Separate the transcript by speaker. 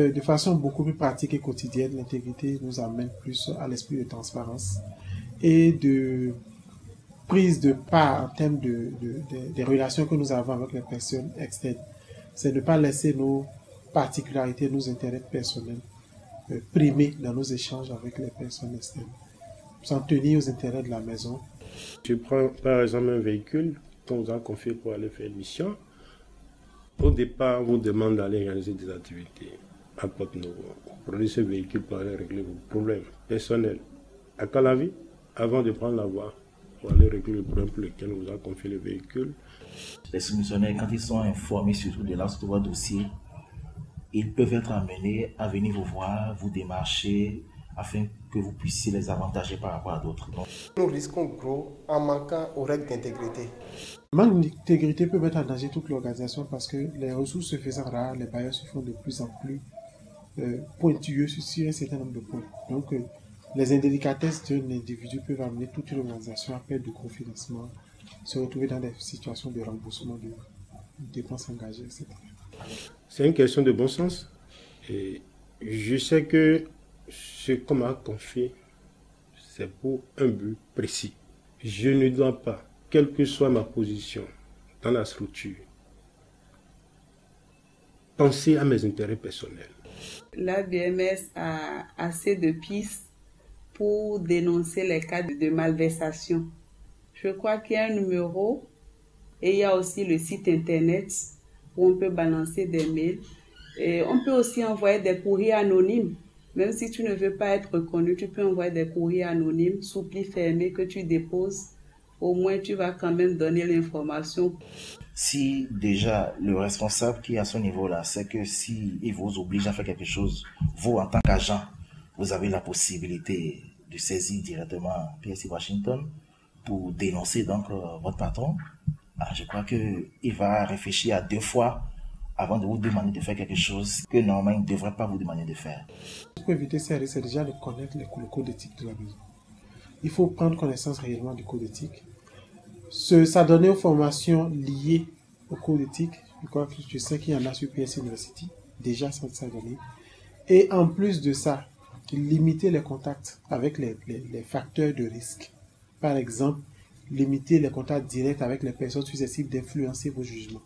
Speaker 1: de façon beaucoup plus pratique et quotidienne, l'intégrité nous amène plus à l'esprit de transparence et de prise de part en termes des relations que nous avons avec les personnes externes. C'est de ne pas laisser nos particularités, nos intérêts personnels primer dans nos échanges avec les personnes externes. S'en tenir aux intérêts de la maison.
Speaker 2: Je prends par exemple un véhicule qu'on vous a confié pour aller faire une mission. Au départ, on vous demande d'aller réaliser des activités à Porto-Novo. Vous prenez ce véhicule pour aller régler vos problèmes personnels. À Calavi, avant de prendre la voie, pour aller régler le problème pour lequel on vous a confié le véhicule.
Speaker 3: Les soumissionnaires, quand ils sont informés surtout de l'ensemble de votre dossier, ils peuvent être amenés à venir vous voir, vous démarcher, afin que vous puissiez les avantager par rapport à d'autres. Donc,
Speaker 4: nous risquons gros en manquant aux règles d'intégrité.
Speaker 1: Le manque d'intégrité peut mettre en danger toute l'organisation parce que les ressources se faisant rares, les bailleurs se font de plus en plus pointilleux sur un certain nombre de points. Donc, les indélicatesses d'un individu peuvent amener toute une organisation à perdre de cofinancement, se retrouver dans des situations de remboursement de dépenses engagées, etc.
Speaker 2: C'est une question de bon sens. Et je sais que ce qu'on m'a confié, c'est pour un but précis. Je ne dois pas, quelle que soit ma position dans la structure, penser à mes intérêts personnels.
Speaker 5: La BMS a assez de pistes pour dénoncer les cas de malversation. Je crois qu'il y a un numéro et il y a aussi le site internet où on peut balancer des mails. Et on peut aussi envoyer des courriers anonymes. Même si tu ne veux pas être reconnu, tu peux envoyer des courriers anonymes sous pli fermé que tu déposes. Au moins, tu vas quand même donner l'information.
Speaker 3: Si déjà le responsable qui est à ce niveau-là, c'est que si il vous oblige à faire quelque chose, vous en tant qu'agent, vous avez la possibilité de saisir directement PSI Washington pour dénoncer donc votre patron. Je crois qu'il va réfléchir à 2 fois avant de vous demander de faire quelque chose que normalement il ne devrait pas vous demander de faire.
Speaker 1: Pour éviter ça, c'est déjà de connaître le code éthique de la maison. Il faut prendre connaissance réellement du code éthique. S'adonner aux formations liées au code éthique. Je sais qu'il y en a sur PS University, déjà sans s'adonner. Et en plus de ça, limiter les contacts avec les facteurs de risque. Par exemple, limiter les contacts directs avec les personnes susceptibles d'influencer vos jugements.